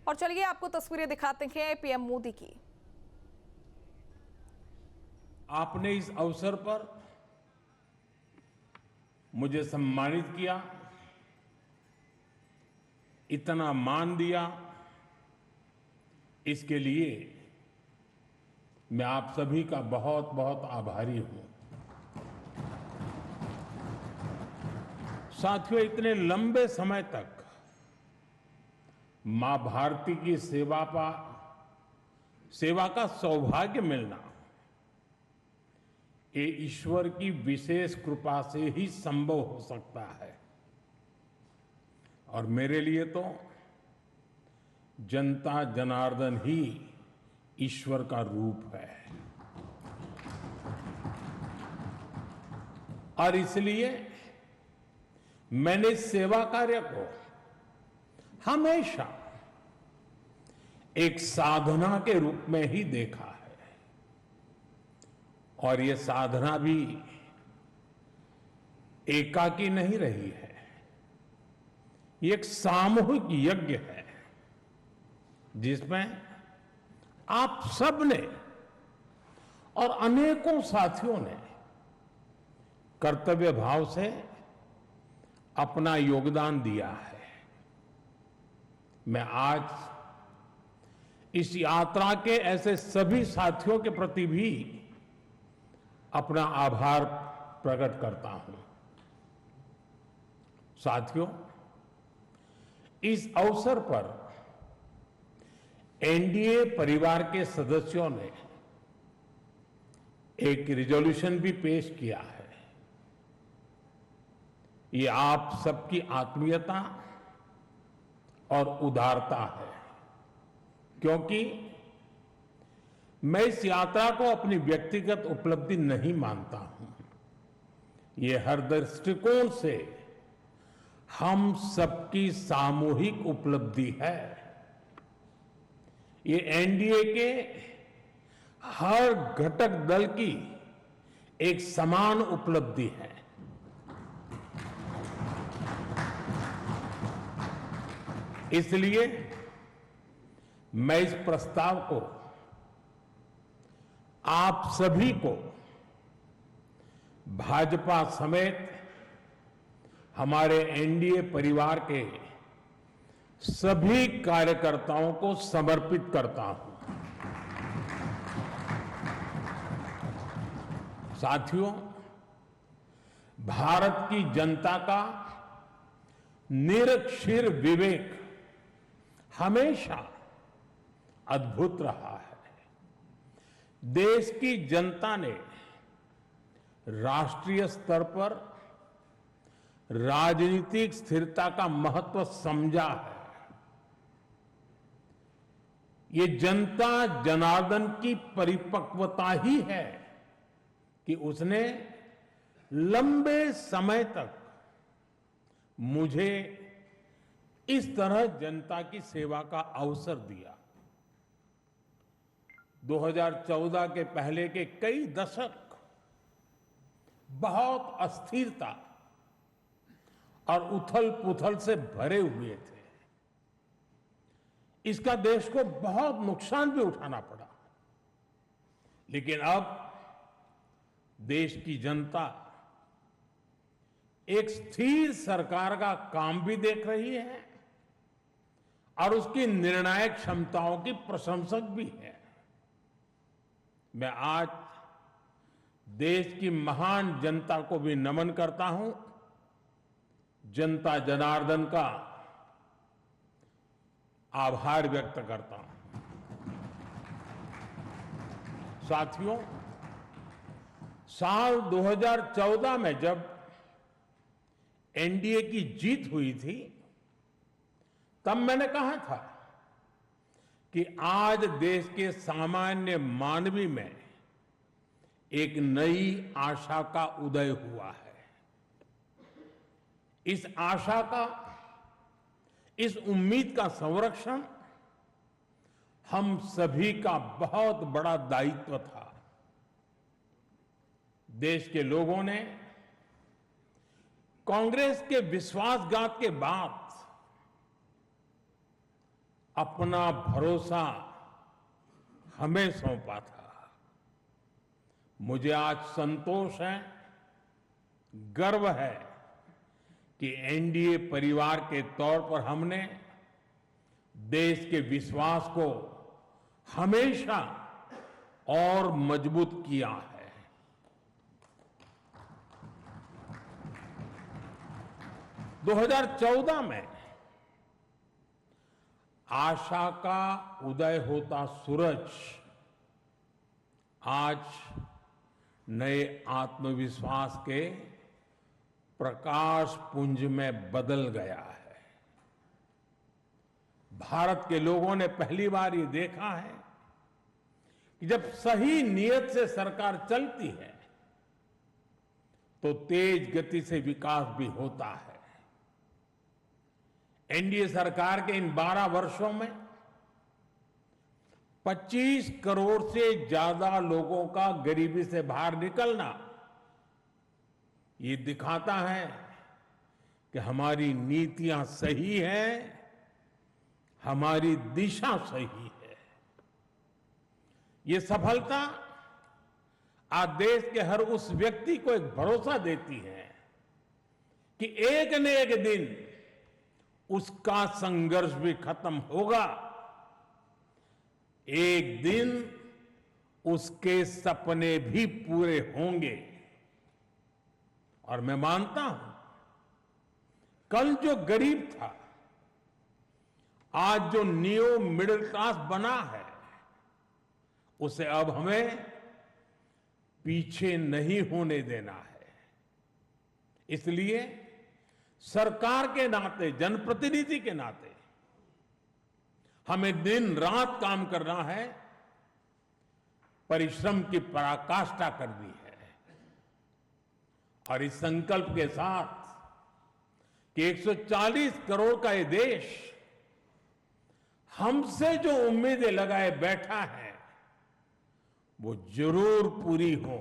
और चलिए आपको तस्वीरें दिखाते हैं पीएम मोदी की। आपने इस अवसर पर मुझे सम्मानित किया, इतना मान दिया, इसके लिए मैं आप सभी का बहुत बहुत आभारी हूं। साथियों, इतने लंबे समय तक मां भारती की सेवा का सौभाग्य मिलना ये ईश्वर की विशेष कृपा से ही संभव हो सकता है। और मेरे लिए तो जनता जनार्दन ही ईश्वर का रूप है। और इसलिए मैंने इस सेवा कार्य को हमेशा एक साधना के रूप में ही देखा है। और ये साधना भी एकाकी नहीं रही है, ये एक सामूहिक यज्ञ है जिसमें आप सब ने और अनेकों साथियों ने कर्तव्य भाव से अपना योगदान दिया है। मैं आज इस यात्रा के ऐसे सभी साथियों के प्रति भी अपना आभार प्रकट करता हूं। साथियों, इस अवसर पर एनडीए परिवार के सदस्यों ने एक रिजोल्यूशन भी पेश किया है। ये आप सबकी आत्मीयता और उदारता है, क्योंकि मैं इस यात्रा को अपनी व्यक्तिगत उपलब्धि नहीं मानता हूं। ये हर दृष्टिकोण से हम सबकी सामूहिक उपलब्धि है। ये एनडीए के हर घटक दल की एक समान उपलब्धि है। इसलिए मैं इस प्रस्ताव को आप सभी को भाजपा समेत हमारे एनडीए परिवार के सभी कार्यकर्ताओं को समर्पित करता हूं। साथियों, भारत की जनता का निरक्षीर विवेक हमेशा अद्भुत रहा है। देश की जनता ने राष्ट्रीय स्तर पर राजनीतिक स्थिरता का महत्व समझा है। ये जनता जनार्दन की परिपक्वता ही है कि उसने लंबे समय तक मुझे इस तरह जनता की सेवा का अवसर दिया। 2014 के पहले के कई दशक बहुत अस्थिरता और उथल-पुथल से भरे हुए थे। इसका देश को बहुत नुकसान भी उठाना पड़ा। लेकिन अब देश की जनता एक स्थिर सरकार का काम भी देख रही है और उसकी निर्णायक क्षमताओं की प्रशंसक भी है। मैं आज देश की महान जनता को भी नमन करता हूं। जनता जनार्दन का आभार व्यक्त करता हूं। साथियों, साल 2014 में जब एनडीए की जीत हुई थी, तब मैंने कहा था कि आज देश के सामान्य मानवी में एक नई आशा का उदय हुआ है। इस आशा का, इस उम्मीद का संरक्षण हम सभी का बहुत बड़ा दायित्व था। देश के लोगों ने कांग्रेस के विश्वासघात के बाद अपना भरोसा हमें सौंपा था। मुझे आज संतोष है, गर्व है कि एनडीए परिवार के तौर पर हमने देश के विश्वास को हमेशा और मजबूत किया है। दो 2014 में आशा का उदय होता सूरज आज नए आत्मविश्वास के प्रकाश पुंज में बदल गया है। भारत के लोगों ने पहली बार ये देखा है कि जब सही नीयत से सरकार चलती है तो तेज गति से विकास भी होता है। एनडीए सरकार के इन 12 वर्षों में 25 करोड़ से ज्यादा लोगों का गरीबी से बाहर निकलना ये दिखाता है कि हमारी नीतियां सही हैं, हमारी दिशा सही है। ये सफलता आज देश के हर उस व्यक्ति को एक भरोसा देती है कि एक न एक दिन उसका संघर्ष भी खत्म होगा, एक दिन उसके सपने भी पूरे होंगे। और मैं मानता हूं कल जो गरीब था आज जो न्यू मिडिल क्लास बना है उसे अब हमें पीछे नहीं होने देना है। इसलिए सरकार के नाते, जनप्रतिनिधि के नाते हमें दिन रात काम करना है, परिश्रम की पराकाष्ठा करनी है। और इस संकल्प के साथ कि 140 करोड़ का ये देश हमसे जो उम्मीदें लगाए बैठा है वो जरूर पूरी हो।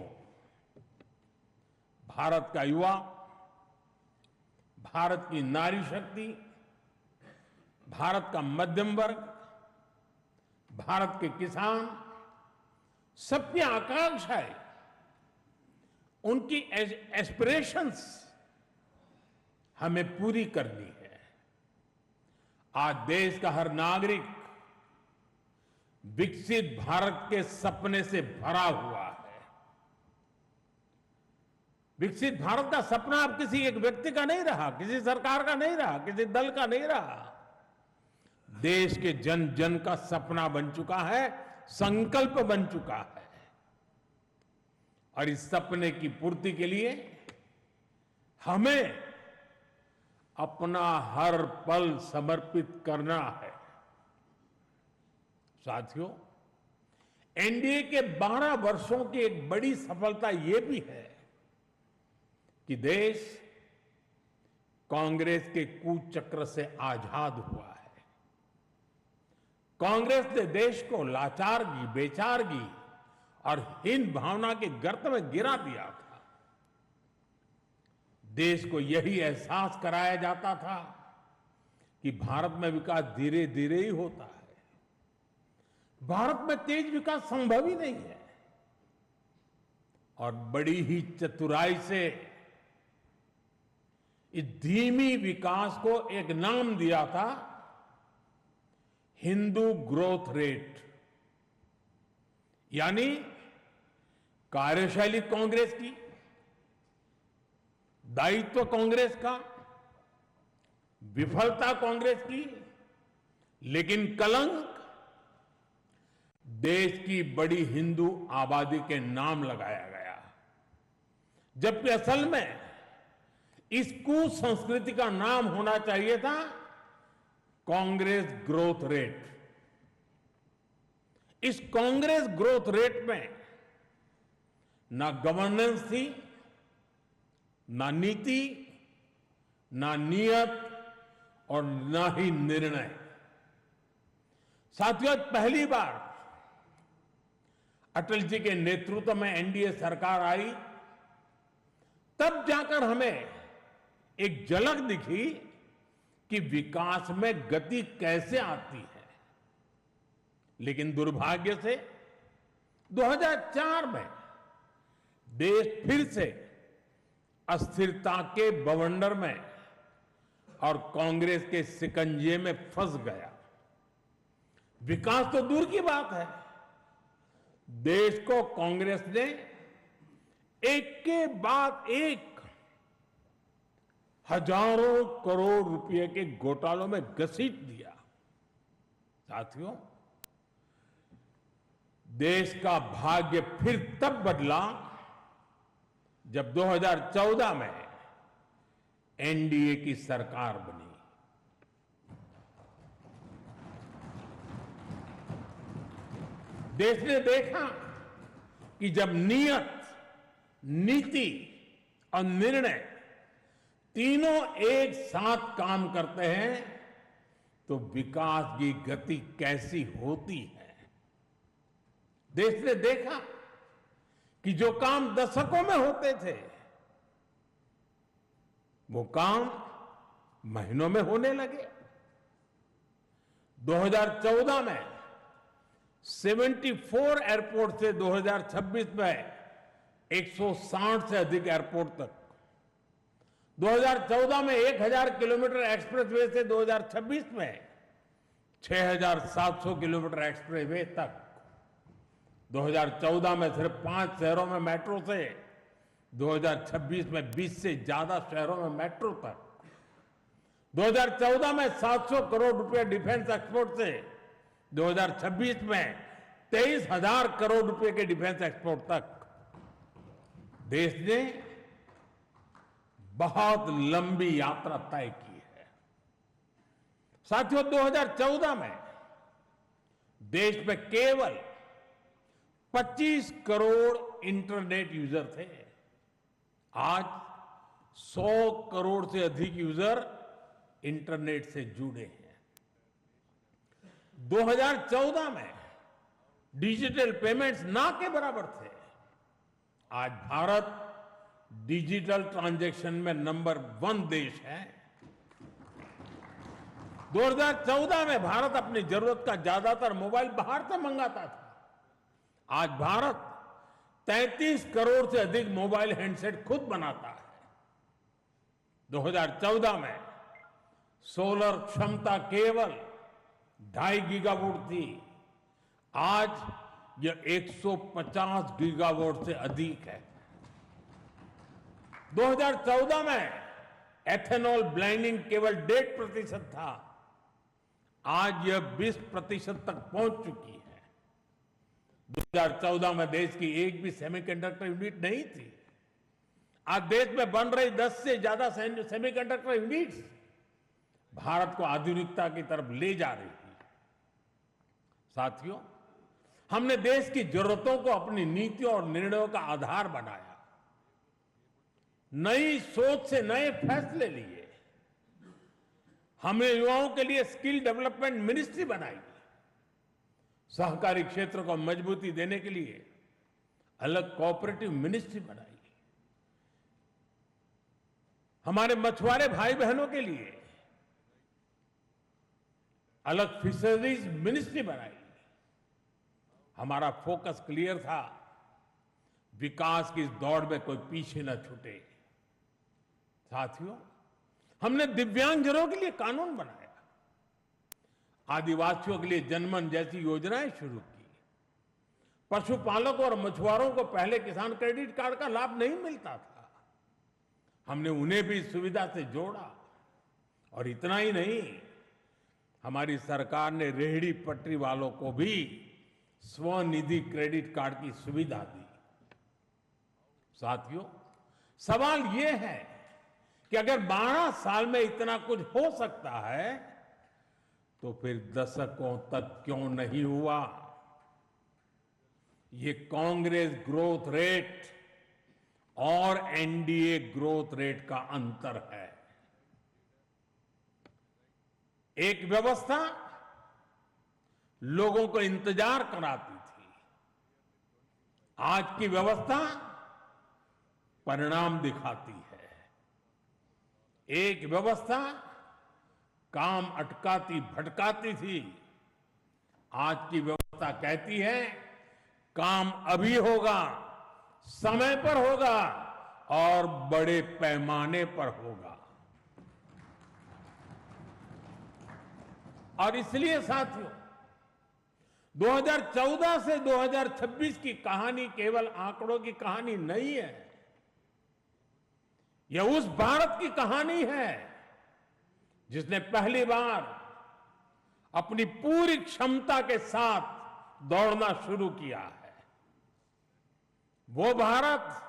भारत का युवा, भारत की नारी शक्ति, भारत का मध्यम वर्ग, भारत के किसान, सबकी आकांक्षाएं, उनकी एस्पिरेशंस हमें पूरी करनी है। आज देश का हर नागरिक विकसित भारत के सपने से भरा हुआ है। विकसित भारत का सपना अब किसी एक व्यक्ति का नहीं रहा, किसी सरकार का नहीं रहा, किसी दल का नहीं रहा। देश के जन जन का सपना बन चुका है, संकल्प बन चुका है। और इस सपने की पूर्ति के लिए हमें अपना हर पल समर्पित करना है। साथियों, एनडीए के 12 वर्षों की एक बड़ी सफलता यह भी है कि देश कांग्रेस के कुचक्र से आजाद हुआ है। कांग्रेस ने देश को लाचारगी, बेचारगी और हीन भावना के गर्त में गिरा दिया था। देश को यही एहसास कराया जाता था कि भारत में विकास धीरे धीरे ही होता है, भारत में तेज विकास संभव ही नहीं है। और बड़ी ही चतुराई से इस धीमी विकास को एक नाम दिया था, हिंदू ग्रोथ रेट। यानी कार्यशैली कांग्रेस की, दायित्व कांग्रेस का, विफलता कांग्रेस की, लेकिन कलंक देश की बड़ी हिंदू आबादी के नाम लगाया गया। जबकि असल में इस कुसंस्कृति का नाम होना चाहिए था कांग्रेस ग्रोथ रेट। इस कांग्रेस ग्रोथ रेट में ना गवर्नेंस थी, ना नीति, ना नियत और ना ही निर्णय। साथियों, पहली बार अटल जी के नेतृत्व में एनडीए सरकार आई, तब जाकर हमें एक झलक दिखी कि विकास में गति कैसे आती है। लेकिन दुर्भाग्य से 2004 में देश फिर से अस्थिरता के बवंडर में और कांग्रेस के शिकंजे में फंस गया। विकास तो दूर की बात है, देश को कांग्रेस ने एक के बाद एक हजारों करोड़ रुपए के घोटालों में घसीट दिया। साथियों, देश का भाग्य फिर तब बदला जब 2014 में एनडीए की सरकार बनी। देश ने देखा कि जब नियत, नीति और निर्णय तीनों एक साथ काम करते हैं तो विकास की गति कैसी होती है। देश ने देखा कि जो काम दशकों में होते थे वो काम महीनों में होने लगे। 2014 में 74 एयरपोर्ट से 2026 में 160 से अधिक एयरपोर्ट तक, 2014 में 1000 किलोमीटर एक्सप्रेसवे से 2026 में 6700 किलोमीटर एक्सप्रेसवे तक, 2014 में सिर्फ 5 शहरों में मेट्रो से 2026 में 20 से ज्यादा शहरों में मेट्रो तक, 2014 में 700 करोड़ रुपए डिफेंस एक्सपोर्ट से 2026 में 23,000 करोड़ रुपए के डिफेंस एक्सपोर्ट तक। देश ने बहुत लंबी यात्रा तय की है। साथियों, 2014 में देश में केवल 25 करोड़ इंटरनेट यूजर थे। आज 100 करोड़ से अधिक यूजर इंटरनेट से जुड़े हैं। 2014 में डिजिटल पेमेंट्स ना के बराबर थे। आज भारत डिजिटल ट्रांजैक्शन में नंबर 1 देश है। 2014 में भारत अपनी जरूरत का ज्यादातर मोबाइल बाहर से मंगाता था। आज भारत 33 करोड़ से अधिक मोबाइल हैंडसेट खुद बनाता है। 2014 में सोलर क्षमता केवल 2.5 गीगावाट थी। आज यह 150 गीगावाट से अधिक है। 2014 में एथेनॉल ब्लेंडिंग केवल 1.5% था। आज यह 20% तक पहुंच चुकी है। 2014 में देश की एक भी सेमीकंडक्टर यूनिट नहीं थी। आज देश में बन रही 10 से ज्यादा सेमीकंडक्टर यूनिट्स भारत को आधुनिकता की तरफ ले जा रही है। साथियों, हमने देश की जरूरतों को अपनी नीतियों और निर्णयों का आधार बनाया। नई सोच से नए फैसले लिए। हमने युवाओं के लिए स्किल डेवलपमेंट मिनिस्ट्री बनाई। सहकारी क्षेत्र को मजबूती देने के लिए अलग कोऑपरेटिव मिनिस्ट्री बनाई। हमारे मछुआरे भाई बहनों के लिए अलग फिशरीज मिनिस्ट्री बनाई। हमारा फोकस क्लियर था, विकास की इस दौड़ में कोई पीछे न छूटे। साथियों, हमने दिव्यांगजनों के लिए कानून बनाया। आदिवासियों के लिए जनमन जैसी योजनाएं शुरू की। पशुपालकों और मछुआरों को पहले किसान क्रेडिट कार्ड का लाभ नहीं मिलता था। हमने उन्हें भी इस सुविधा से जोड़ा। और इतना ही नहीं, हमारी सरकार ने रेहड़ी पटरी वालों को भी स्वनिधि क्रेडिट कार्ड की सुविधा दी। साथियों, सवाल यह है कि अगर 12 साल में इतना कुछ हो सकता है तो फिर दशकों तक क्यों नहीं हुआ। ये कांग्रेस ग्रोथ रेट और एनडीए ग्रोथ रेट का अंतर है। एक व्यवस्था लोगों को इंतजार कराती थी। आज की व्यवस्था परिणाम दिखाती है। एक व्यवस्था काम अटकाती भटकाती थी। आज की व्यवस्था कहती है काम अभी होगा, समय पर होगा और बड़े पैमाने पर होगा। और इसलिए साथियों 2014 से 2026 की कहानी केवल आंकड़ों की कहानी नहीं है। यह उस भारत की कहानी है जिसने पहली बार अपनी पूरी क्षमता के साथ दौड़ना शुरू किया है। वो भारत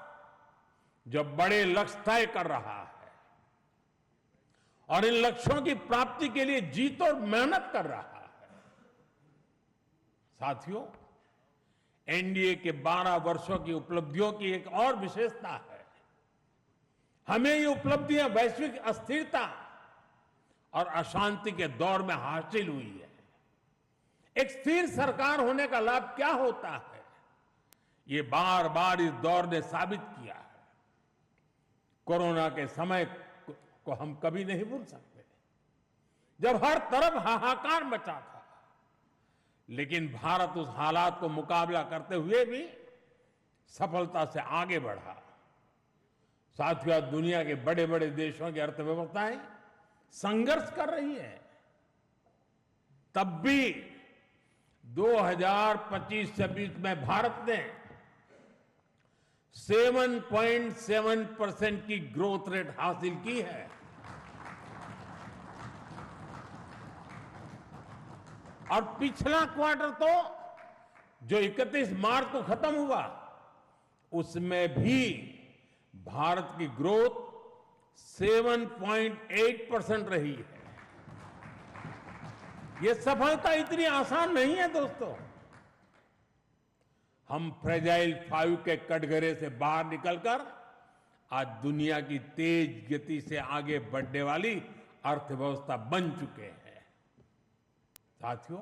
जो बड़े लक्ष्य तय कर रहा है और इन लक्ष्यों की प्राप्ति के लिए जी तोड़ मेहनत कर रहा है। साथियों, एनडीए के 12 वर्षों की उपलब्धियों की एक और विशेषता है। हमें ये उपलब्धियां वैश्विक अस्थिरता और अशांति के दौर में हासिल हुई है। एक स्थिर सरकार होने का लाभ क्या होता है, ये बार बार इस दौर ने साबित किया है। कोरोना के समय को हम कभी नहीं भूल सकते, जब हर तरफ हाहाकार मचा था, लेकिन भारत उस हालात को मुकाबला करते हुए भी सफलता से आगे बढ़ा। साथियों, दुनिया के बड़े बड़े देशों की अर्थव्यवस्थाएं संघर्ष कर रही है, तब भी 2025-26 में भारत ने 7.7% की ग्रोथ रेट हासिल की है। और पिछला क्वार्टर तो जो 31 मार्च को खत्म हुआ, उसमें भी भारत की ग्रोथ 7.8% रही है। ये सफलता इतनी आसान नहीं है दोस्तों। हम फ्रेजाइल 5 के कटघरे से बाहर निकलकर आज दुनिया की तेज गति से आगे बढ़ने वाली अर्थव्यवस्था बन चुके हैं। साथियों,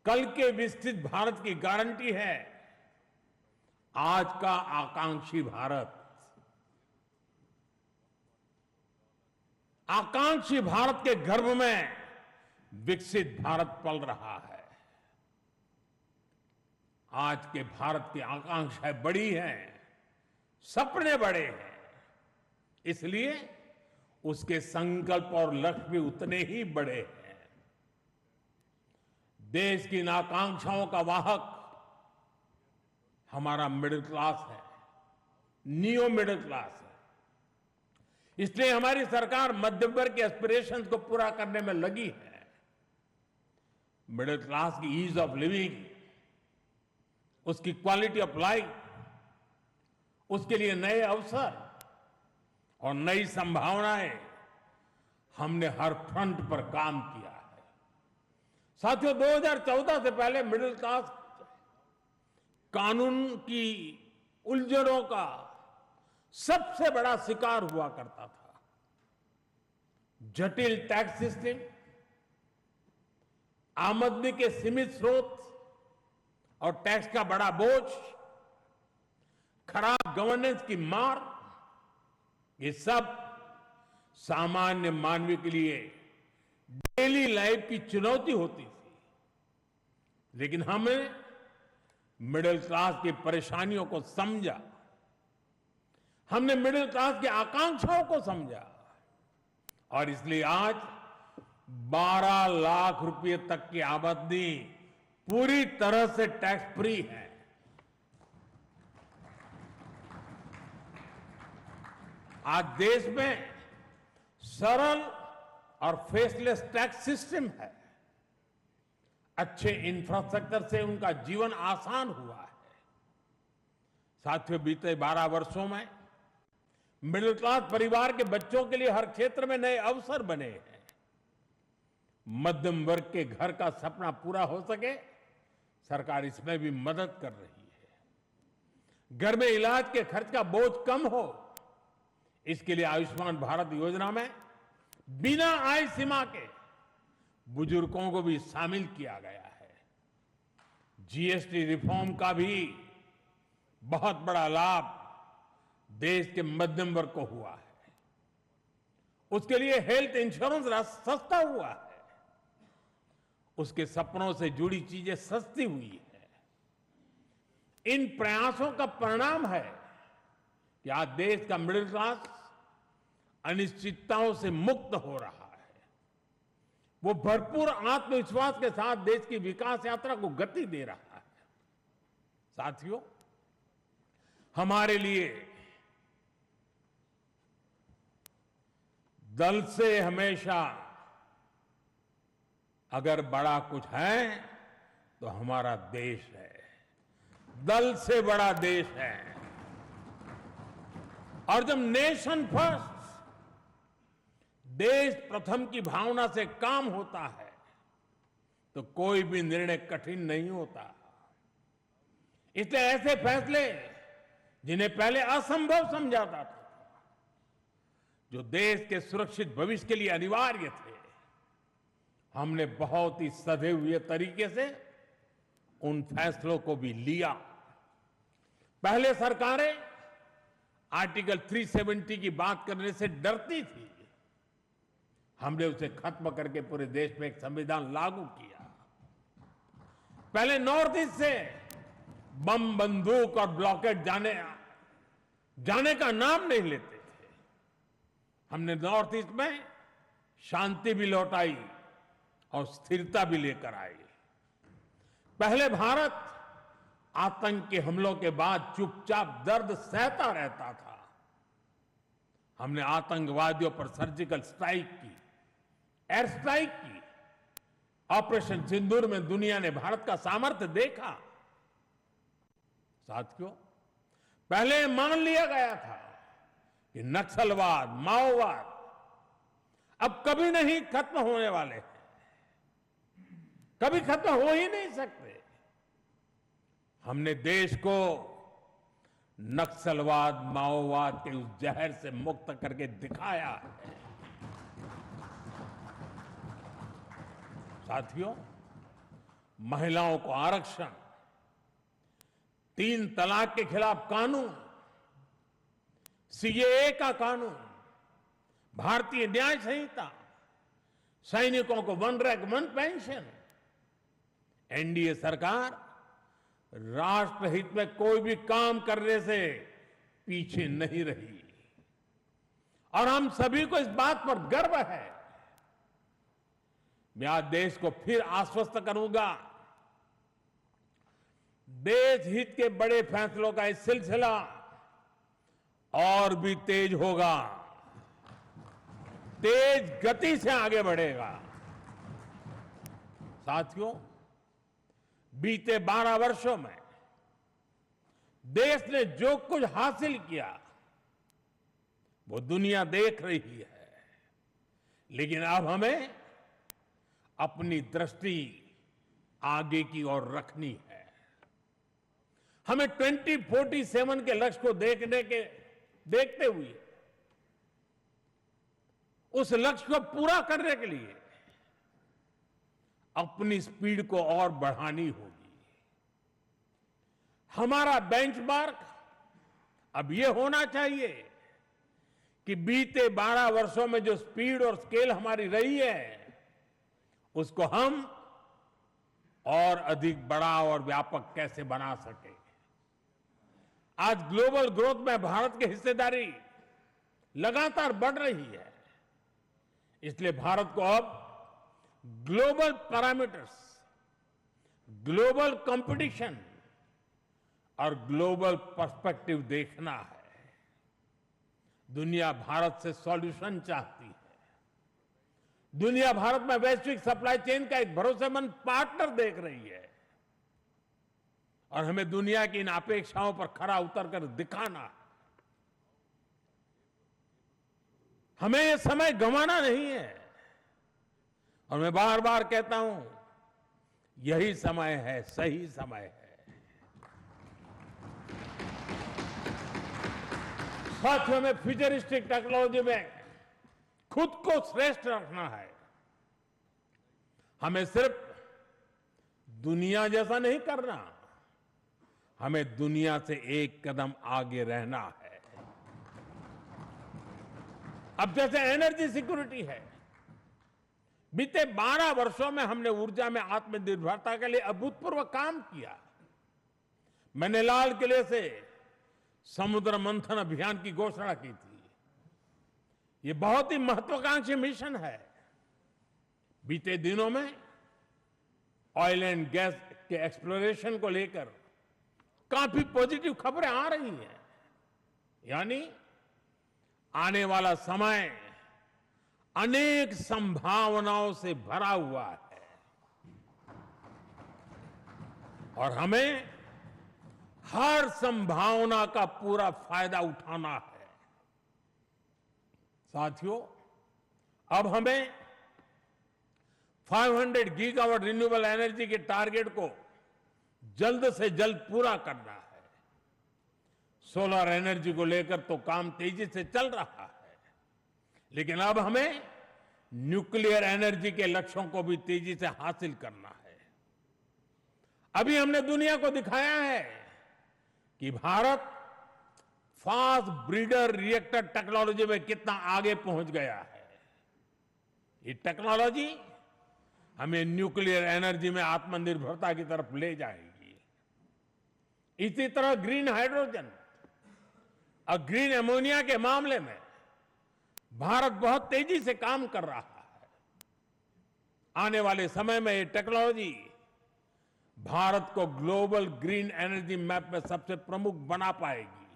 कल के विकसित भारत की गारंटी है आज का आकांक्षी भारत। आकांक्षी भारत के गर्भ में विकसित भारत पल रहा है। आज के भारत की आकांक्षाएं बड़ी हैं, सपने बड़े हैं, इसलिए उसके संकल्प और लक्ष्य भी उतने ही बड़े हैं। देश की इन आकांक्षाओं का वाहक हमारा मिडिल क्लास है, नियो मिडिल क्लास है। इसलिए हमारी सरकार मध्यम वर्ग के एस्पिरेशंस को पूरा करने में लगी है। मिडिल क्लास की ईज ऑफ लिविंग, उसकी क्वालिटी ऑफ लाइफ, उसके लिए नए अवसर और नई संभावनाएं हमने हर फ्रंट पर काम किया है। साथियों, 2014 से पहले मिडिल क्लास कानून की उलझनों का सबसे बड़ा शिकार हुआ करता था। जटिल टैक्स सिस्टम, आमदनी के सीमित स्रोत और टैक्स का बड़ा बोझ, खराब गवर्नेंस की मार, ये सब सामान्य मानवीय के लिए डेली लाइफ की चुनौती होती थी। लेकिन हमें मिडिल क्लास की परेशानियों को समझा, हमने मिडिल क्लास की आकांक्षाओं को समझा और इसलिए आज 12 लाख रुपए तक की आमदनी पूरी तरह से टैक्स फ्री है। आज देश में सरल और फेसलेस टैक्स सिस्टम है। अच्छे इंफ्रास्ट्रक्चर से उनका जीवन आसान हुआ है। साथियों, बीते 12 वर्षों में मिडिल क्लास परिवार के बच्चों के लिए हर क्षेत्र में नए अवसर बने हैं। मध्यम वर्ग के घर का सपना पूरा हो सके, सरकार इसमें भी मदद कर रही है। घर में इलाज के खर्च का बोझ कम हो, इसके लिए आयुष्मान भारत योजना में बिना आय सीमा के बुजुर्गों को भी शामिल किया गया है। जीएसटी रिफॉर्म का भी बहुत बड़ा लाभ देश के मध्यम वर्ग को हुआ है। उसके लिए हेल्थ इंश्योरेंस सस्ता हुआ है। उसके सपनों से जुड़ी चीजें सस्ती हुई है। इन प्रयासों का परिणाम है कि आज देश का मिडिल क्लास अनिश्चितताओं से मुक्त हो रहा है। वो भरपूर आत्मविश्वास के साथ देश की विकास यात्रा को गति दे रहा है। साथियों, हमारे लिए दल से हमेशा अगर बड़ा कुछ है तो हमारा देश है। दल से बड़ा देश है। और जब नेशन फर्स्ट, देश प्रथम की भावना से काम होता है तो कोई भी निर्णय कठिन नहीं होता। इसलिए ऐसे फैसले जिन्हें पहले असंभव समझा जाता था, जो देश के सुरक्षित भविष्य के लिए अनिवार्य थे, हमने बहुत ही सधे हुए तरीके से उन फैसलों को भी लिया। पहले सरकारें आर्टिकल 370 की बात करने से डरती थी। हमने उसे खत्म करके पूरे देश में एक संविधान लागू किया। पहले नॉर्थ ईस्ट से बम, बंदूक और ब्लॉकेट जाने का नाम नहीं लेते थे। हमने नॉर्थ ईस्ट में शांति भी लौटाई और स्थिरता भी लेकर आई। पहले भारत आतंक के हमलों के बाद चुपचाप दर्द सहता रहता था। हमने आतंकवादियों पर सर्जिकल स्ट्राइक की, एयर स्ट्राइक की। ऑपरेशन सिंदूर में दुनिया ने भारत का सामर्थ्य देखा। साथियों, पहले मान लिया गया था कि नक्सलवाद, माओवाद अब कभी नहीं खत्म होने वाले हैं, कभी खत्म हो ही नहीं सकते। हमने देश को नक्सलवाद, माओवाद के उस जहर से मुक्त करके दिखाया है। साथियों, महिलाओं को आरक्षण, 3 तलाक के खिलाफ कानून, सीएए का कानून, भारतीय न्याय संहिता, सैनिकों को 1 रैंक 1 पेंशन। एनडीए सरकार राष्ट्रहित में कोई भी काम करने से पीछे नहीं रही और हम सभी को इस बात पर गर्व है। मैं आज देश को फिर आश्वस्त करूंगा, देश हित के बड़े फैसलों का ये सिलसिला और भी तेज होगा, तेज गति से आगे बढ़ेगा। साथियों, बीते 12 वर्षों में देश ने जो कुछ हासिल किया वो दुनिया देख रही है, लेकिन अब हमें अपनी दृष्टि आगे की ओर रखनी है। हमें 2047 के लक्ष्य को देखते हुए उस लक्ष्य को पूरा करने के लिए अपनी स्पीड को और बढ़ानी होगी। हमारा बेंचमार्क अब यह होना चाहिए कि बीते 12 वर्षों में जो स्पीड और स्केल हमारी रही है, उसको हम और अधिक बड़ा और व्यापक कैसे बना सके। आज ग्लोबल ग्रोथ में भारत की हिस्सेदारी लगातार बढ़ रही है। इसलिए भारत को अब ग्लोबल पैरामीटर्स, ग्लोबल कंपटीशन और ग्लोबल पर्सपेक्टिव देखना है। दुनिया भारत से सॉल्यूशन चाहती है। दुनिया भारत में वैश्विक सप्लाई चेन का एक भरोसेमंद पार्टनर देख रही है और हमें दुनिया की इन अपेक्षाओं पर खरा उतरकर दिखाना है। हमें यह समय गंवाना नहीं है और मैं बार बार कहता हूं, यही समय है, सही समय है। साथियों, में फ्यूचरिस्टिक टेक्नोलॉजी में खुद को श्रेष्ठ रखना है। हमें सिर्फ दुनिया जैसा नहीं करना, हमें दुनिया से एक कदम आगे रहना है। अब जैसे एनर्जी सिक्योरिटी है, बीते 12 वर्षों में हमने ऊर्जा में आत्मनिर्भरता के लिए अभूतपूर्व काम किया। मैंने लाल किले से समुद्र मंथन अभियान की घोषणा की थी। ये बहुत ही महत्वाकांक्षी मिशन है। बीते दिनों में ऑयल एंड गैस के एक्सप्लोरेशन को लेकर काफी पॉजिटिव खबरें आ रही हैं। यानी आने वाला समय अनेक संभावनाओं से भरा हुआ है और हमें हर संभावना का पूरा फायदा उठाना है। साथियों, अब हमें 500 गीगावाट रिन्यूएबल एनर्जी के टारगेट को जल्द से जल्द पूरा करना है। सोलर एनर्जी को लेकर तो काम तेजी से चल रहा है, लेकिन अब हमें न्यूक्लियर एनर्जी के लक्ष्यों को भी तेजी से हासिल करना है। अभी हमने दुनिया को दिखाया है कि Bharat fast breeder reactor technology में कितना आगे पहुंच गया है। ये टेक्नोलॉजी हमें न्यूक्लियर एनर्जी में आत्मनिर्भरता की तरफ ले जाएगी। इसी तरह ग्रीन हाइड्रोजन और ग्रीन अमोनिया के मामले में भारत बहुत तेजी से काम कर रहा है। आने वाले समय में ये टेक्नोलॉजी भारत को ग्लोबल ग्रीन एनर्जी मैप में सबसे प्रमुख बना पाएगी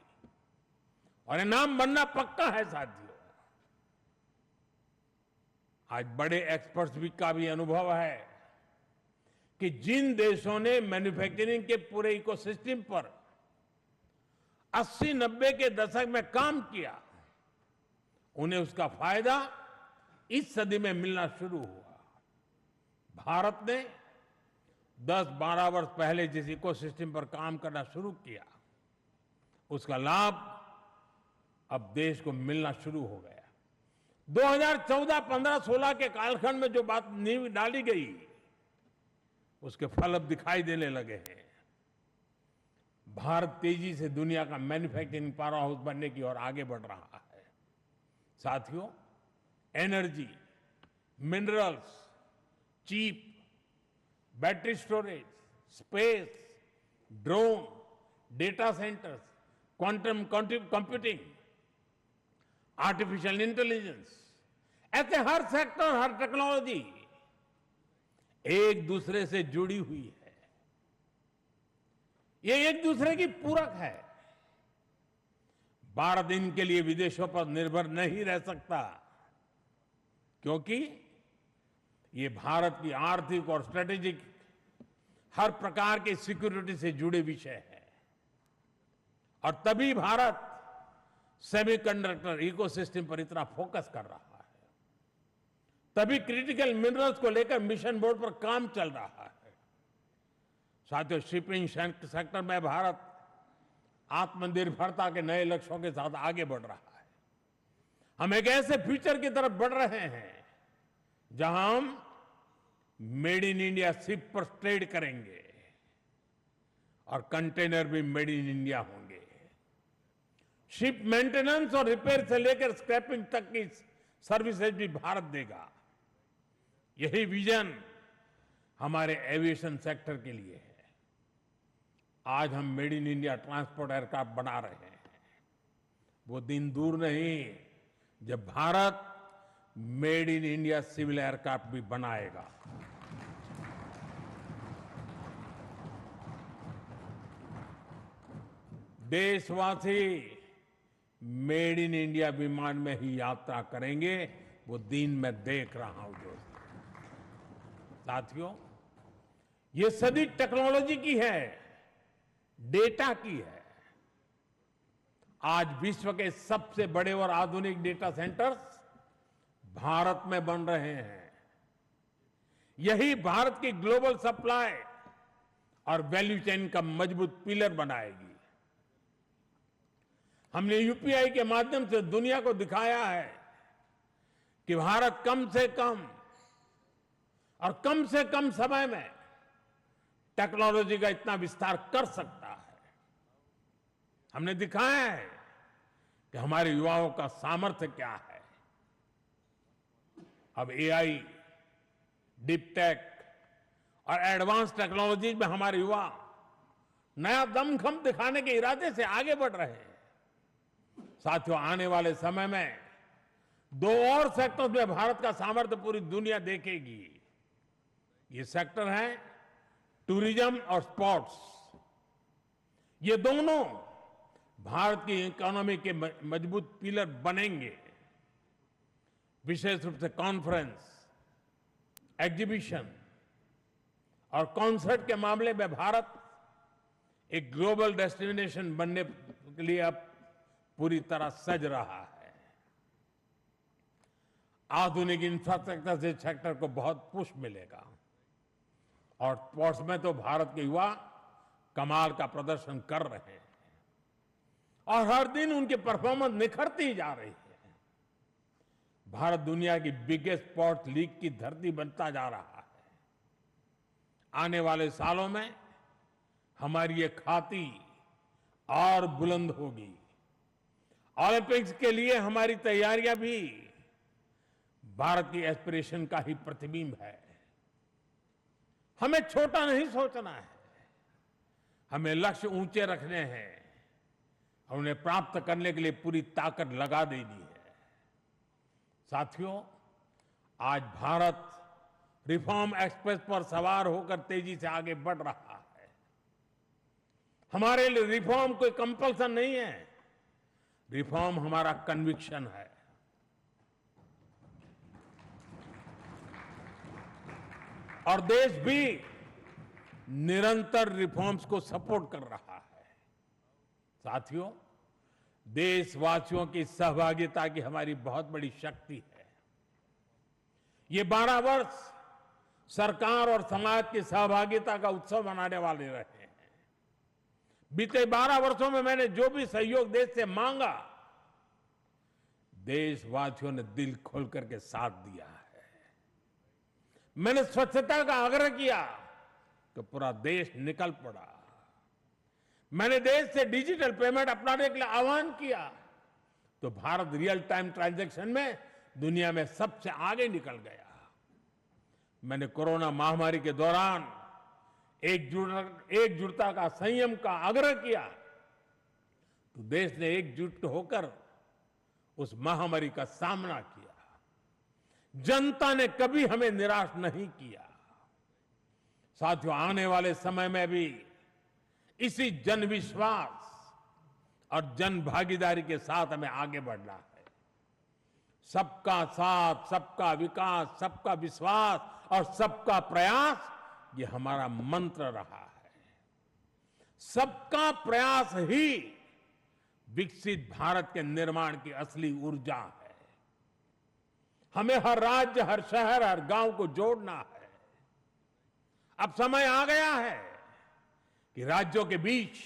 और ये नाम बनना पक्का है। साथियों, आज बड़े एक्सपर्ट्स भी का भी अनुभव है कि जिन देशों ने मैन्युफैक्चरिंग के पूरे इकोसिस्टम पर 80-90 के दशक में काम किया, उन्हें उसका फायदा इस सदी में मिलना शुरू हुआ। भारत ने 10-12 वर्ष पहले जिस इकोसिस्टम पर काम करना शुरू किया, उसका लाभ अब देश को मिलना शुरू हो गया। 2014, 15, 16 के कालखंड में जो बात नींव डाली गई, उसके फल अब दिखाई देने लगे हैं। भारत तेजी से दुनिया का मैन्युफैक्चरिंग पावर हाउस बनने की ओर आगे बढ़ रहा है। साथियों, energy, minerals, cheap, battery storage, space, drone, data centres, quantum computing, artificial intelligence, ऐसे हर सेक्टर, हर टेक्नोलॉजी एक दूसरे से जुड़ी हुई है। ये एक दूसरे की पूरक है। भारत इनके लिए विदेशों पर निर्भर नहीं रह सकता, क्योंकि ये भारत की आर्थिक और स्ट्रेटेजिक हर प्रकार की सिक्योरिटी से जुड़े विषय है। और तभी भारत सेमीकंडक्टर इकोसिस्टम पर इतना फोकस कर रहा है, तभी क्रिटिकल मिनरल्स को लेकर मिशन बोर्ड पर काम चल रहा है। साथियों, शिपिंग सेक्टर में भारत आत्मनिर्भरता के नए लक्ष्यों के साथ आगे बढ़ रहा है। हम एक ऐसे फ्यूचर की तरफ बढ़ रहे हैं जहां हम मेड इन इंडिया शिप पर ट्रेड करेंगे और कंटेनर भी मेड इन इंडिया होंगे। शिप मेंटेनेंस और रिपेयर से लेकर स्क्रैपिंग तक की सर्विसेज भी भारत देगा। यही विजन हमारे एविएशन सेक्टर के लिए है। आज हम made in India transport aircraft बना रहे हैं। वो दिन दूर नहीं जब Bharat made in India civil aircraft भी बनाएगा। देशवासी मेड इन इंडिया विमान में ही यात्रा करेंगे, वो दिन मैं देख रहा हूं दोस्तों। साथियों, ये सदी टेक्नोलॉजी की है, डेटा की है। आज विश्व के सबसे बड़े और आधुनिक डेटा सेंटर्स भारत में बन रहे हैं। यही भारत की ग्लोबल सप्लाई और वैल्यू चेन का मजबूत पिलर बनाएगी। हमने यूपीआई के माध्यम से दुनिया को दिखाया है कि भारत कम से कम समय में टेक्नोलॉजी का इतना विस्तार कर सकता है। हमने दिखाया है कि हमारे युवाओं का सामर्थ्य क्या है। अब एआई, डीप टेक और एडवांस टेक्नोलॉजी में हमारे युवा नया दमखम दिखाने के इरादे से आगे बढ़ रहे हैं। साथियों, आने वाले समय में दो और सेक्टर्स में भारत का सामर्थ्य पूरी दुनिया देखेगी। ये सेक्टर है टूरिज्म और स्पोर्ट्स। ये दोनों भारत की इकोनॉमी के मजबूत पिलर बनेंगे। विशेष रूप से कॉन्फ्रेंस, एग्जीबिशन और कॉन्सर्ट के मामले में भारत एक ग्लोबल डेस्टिनेशन बनने के लिए अब पूरी तरह सज रहा है। आधुनिक इंफ्रास्ट्रक्चर से सेक्टर को बहुत पुश मिलेगा और स्पोर्ट्स में तो भारत के युवा कमाल का प्रदर्शन कर रहे हैं और हर दिन उनकी परफॉर्मेंस निखरती जा रही है। भारत दुनिया की बिगेस्ट स्पोर्ट्स लीग की धरती बनता जा रहा है। आने वाले सालों में हमारी ये खाती और बुलंद होगी। ओलंपिक्स के लिए हमारी तैयारियां भी भारत की एस्पिरेशन का ही प्रतिबिंब है। हमें छोटा नहीं सोचना है, हमें लक्ष्य ऊंचे रखने हैं और उन्हें प्राप्त करने के लिए पूरी ताकत लगा देनी है। साथियों, आज भारत रिफॉर्म एक्सप्रेस पर सवार होकर तेजी से आगे बढ़ रहा है। हमारे लिए रिफॉर्म कोई कंपल्सन नहीं है, रिफॉर्म हमारा कन्विक्शन है। और देश भी निरंतर रिफॉर्म्स को सपोर्ट कर रहा है। साथियों, देशवासियों की सहभागिता की हमारी बहुत बड़ी शक्ति है। ये 12 वर्ष सरकार और समाज की सहभागिता का उत्सव मनाने वाले रहे हैं। बीते 12 वर्षों में मैंने जो भी सहयोग देश से मांगा, देशवासियों ने दिल खोल करके साथ दिया है। मैंने स्वच्छता का आग्रह किया तो पूरा देश निकल पड़ा। मैंने देश से डिजिटल पेमेंट अपनाने के लिए आह्वान किया तो भारत रियल टाइम ट्रांजैक्शन में दुनिया में सबसे आगे निकल गया। मैंने कोरोना महामारी के दौरान एकजुटता का, संयम का आग्रह किया तो देश ने एकजुट होकर उस महामारी का सामना किया। जनता ने कभी हमें निराश नहीं किया। साथियों, आने वाले समय में भी इसी जन विश्वास और जन भागीदारी के साथ हमें आगे बढ़ना है। सबका साथ, सबका विकास, सबका विश्वास और सबका प्रयास, ये हमारा मंत्र रहा है। सबका प्रयास ही विकसित भारत के निर्माण की असली ऊर्जा है। हमें हर राज्य, हर शहर, हर गांव को जोड़ना है। अब समय आ गया है कि राज्यों के बीच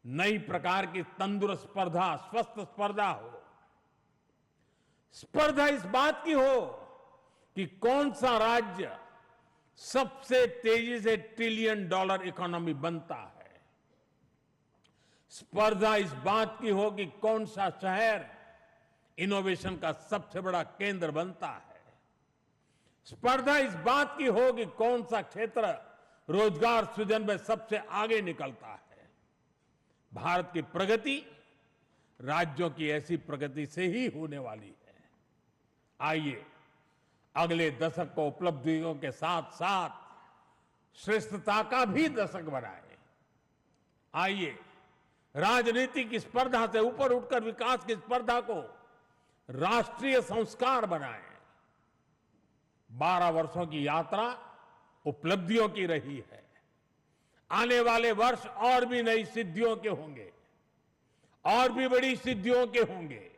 नई प्रकार की तंदुरुस्त स्पर्धा, स्वस्थ स्पर्धा हो। स्पर्धा इस बात की हो कि कौन सा राज्य सबसे तेजी से $1 ट्रिलियन इकोनॉमी बनता है। स्पर्धा इस बात की हो कि कौन सा शहर इनोवेशन का सबसे बड़ा केंद्र बनता है। स्पर्धा इस बात की हो कि कौन सा क्षेत्र रोजगार सृजन में सबसे आगे निकलता है। भारत की प्रगति राज्यों की ऐसी प्रगति से ही होने वाली है। आइए अगले दशक को उपलब्धियों के साथ साथ श्रेष्ठता का भी दशक बनाएं। आइए राजनीति की स्पर्धा से ऊपर उठकर विकास की स्पर्धा को राष्ट्रीय संस्कार बनाएं। 12 वर्षों की यात्रा उपलब्धियों की रही है। आने वाले वर्ष और भी नई सिद्धियों के होंगे, और भी बड़ी सिद्धियों के होंगे।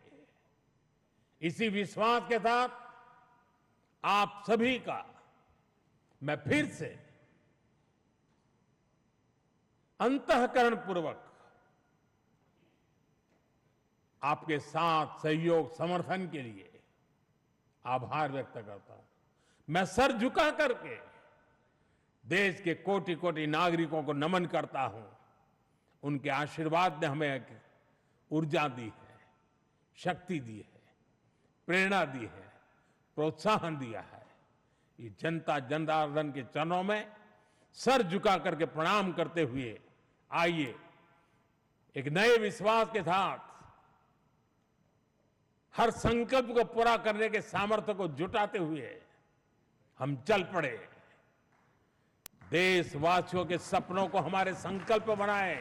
इसी विश्वास के साथ आप सभी का मैं फिर से अंतःकरण पूर्वक आपके साथ सहयोग, समर्थन के लिए आभार व्यक्त करता हूं। मैं सर झुका करके देश के कोटि कोटि नागरिकों को नमन करता हूं। उनके आशीर्वाद ने हमें ऊर्जा दी है, शक्ति दी है, प्रेरणा दी है, प्रोत्साहन दिया है। ये जनता जनार्दन के चरणों में सर झुका करके प्रणाम करते हुए आइए एक नए विश्वास के साथ हर संकल्प को पूरा करने के सामर्थ्य को जुटाते हुए हम चल पड़े। देशवासियों के सपनों को हमारे संकल्प बनाए।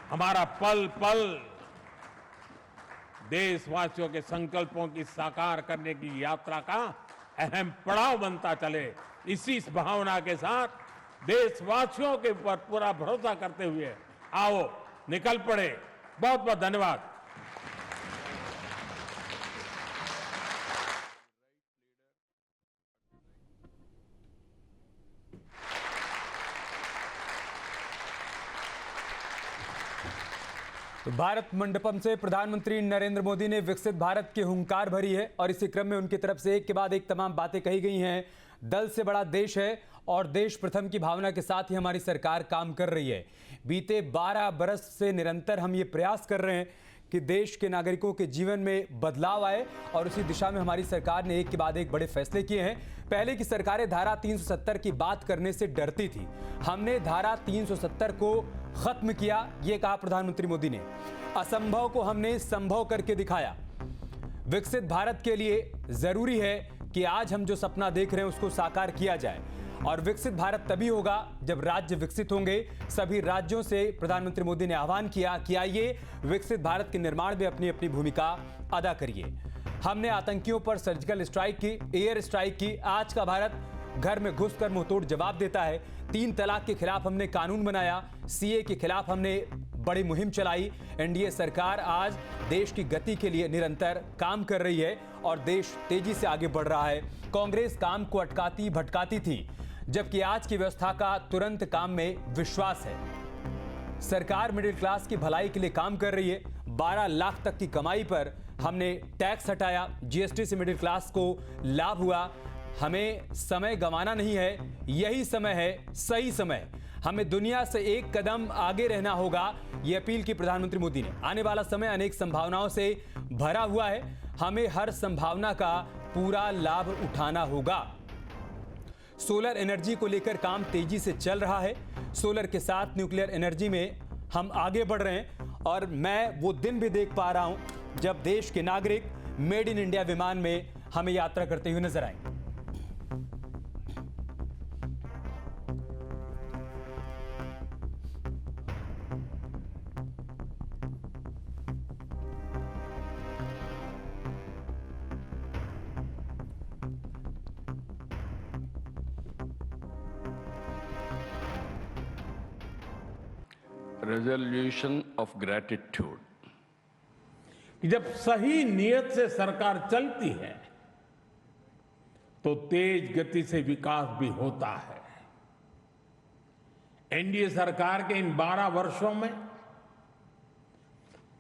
हमारा पल पल देशवासियों के संकल्पों की साकार करने की यात्रा का अहम पड़ाव बनता चले। इसी भावना के साथ देशवासियों के ऊपर पूरा भरोसा करते हुए आओ निकल पड़े। बहुत बहुत धन्यवाद। तो भारत मंडपम से प्रधानमंत्री नरेंद्र मोदी ने विकसित भारत की हुंकार भरी है और इसी क्रम में उनकी तरफ से एक के बाद एक तमाम बातें कही गई हैं। दल से बड़ा देश है और देश प्रथम की भावना के साथ ही हमारी सरकार काम कर रही है। बीते 12 बरस से निरंतर हम ये प्रयास कर रहे हैं कि देश के नागरिकों के जीवन में बदलाव आए और उसी दिशा में हमारी सरकार ने एक के बाद एक बड़े फैसले किए हैं। पहले की सरकारें धारा 370 की बात करने से डरती थी। हमने धारा 370 को खत्म किया, ये कहा प्रधानमंत्री मोदी ने। असंभव को हमने संभव करके दिखाया। विकसित भारत के लिए जरूरी है कि आज हम जो सपना देख रहे हैं उसको साकार किया जाए और विकसित भारत तभी होगा जब राज्य विकसित होंगे। सभी राज्यों से प्रधानमंत्री मोदी ने आह्वान किया कि आइए विकसित भारत के निर्माण में अपनी अपनी भूमिका अदा करिए। हमने आतंकियों पर सर्जिकल स्ट्राइक की, एयर स्ट्राइक की। आज का भारत घर में घुसकर मुंहतोड़ जवाब देता है। 3 तलाक के खिलाफ हमने कानून बनाया, सीए के खिलाफ हमने बड़ी मुहिम चलाई। एनडीए सरकार आज देश की गति के लिए निरंतर काम कर रही है और देश तेजी से आगे बढ़ रहा है। कांग्रेस काम को अटकाती भटकाती थी, जबकि आज की व्यवस्था का तुरंत काम में विश्वास है। सरकार मिडिल क्लास की भलाई के लिए काम कर रही है। 12 लाख तक की कमाई पर हमने टैक्स हटाया, जीएसटी से मिडिल क्लास को लाभ हुआ। हमें समय गंवाना नहीं है, यही समय है सही समय। हमें दुनिया से एक कदम आगे रहना होगा, यह अपील की प्रधानमंत्री मोदी ने। आने वाला समय अनेक संभावनाओं से भरा हुआ है, हमें हर संभावना का पूरा लाभ उठाना होगा। सोलर एनर्जी को लेकर काम तेजी से चल रहा है। सोलर के साथ न्यूक्लियर एनर्जी में हम आगे बढ़ रहे हैं और मैं वो दिन भी देख पा रहा हूं जब देश के नागरिक मेड इन इंडिया विमान में हमें यात्रा करते हुए नजर आएंगे। Resolution of gratitude. कि जब सही नियत से सरकार चलती है तो तेज गति से विकास भी होता है। एनडीए सरकार के इन 12 वर्षों में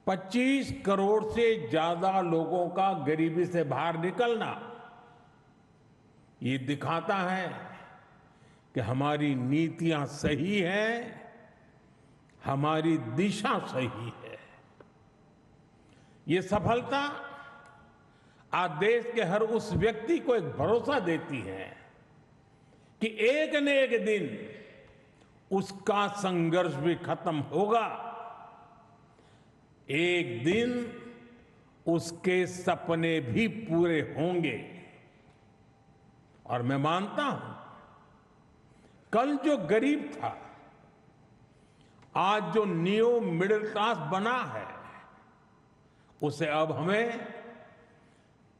25 करोड़ से ज्यादा लोगों का गरीबी से बाहर निकलना ये दिखाता है कि हमारी नीतियां सही हैं, हमारी दिशा सही है। ये सफलता आज देश के हर उस व्यक्ति को एक भरोसा देती है कि एक न एक दिन उसका संघर्ष भी खत्म होगा, एक दिन उसके सपने भी पूरे होंगे। और मैं मानता हूं कल जो गरीब था आज जो न्यू मिडिल क्लास बना है उसे अब हमें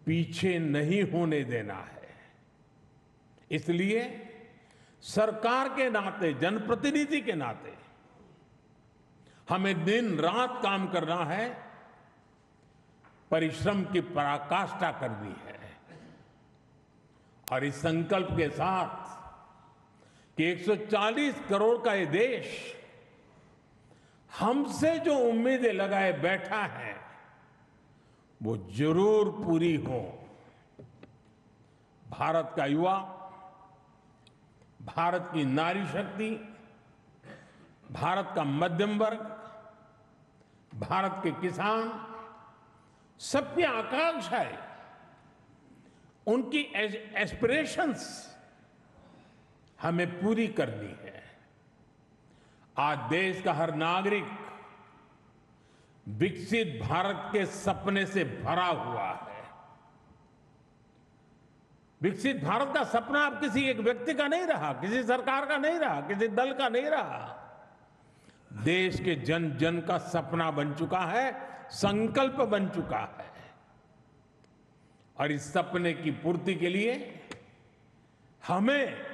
पीछे नहीं होने देना है। इसलिए सरकार के नाते, जनप्रतिनिधि के नाते हमें दिन रात काम करना है, परिश्रम की पराकाष्ठा करनी है। और इस संकल्प के साथ कि 140 करोड़ का ये देश हमसे जो उम्मीदें लगाए बैठा है वो जरूर पूरी हो। भारत का युवा, भारत की नारी शक्ति, भारत का मध्यम वर्ग, भारत के किसान, सबकी आकांक्षा है उनकी एस्पिरेशंस हमें पूरी करनी है। आज देश का हर नागरिक विकसित भारत के सपने से भरा हुआ है। विकसित भारत का सपना अब किसी एक व्यक्ति का नहीं रहा, किसी सरकार का नहीं रहा, किसी दल का नहीं रहा। देश के जन जन का सपना बन चुका है, संकल्प बन चुका है। और इस सपने की पूर्ति के लिए हमें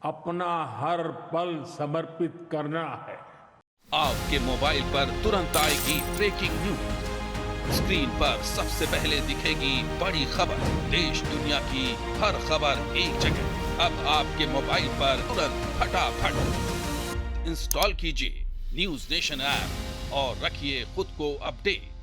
अपना हर पल समर्पित करना है। आपके मोबाइल पर तुरंत आएगी ब्रेकिंग न्यूज। स्क्रीन पर सबसे पहले दिखेगी बड़ी खबर। देश दुनिया की हर खबर एक जगह। अब आपके मोबाइल पर तुरंत फटाफट इंस्टॉल कीजिए न्यूज नेशन ऐप और रखिए खुद को अपडेट।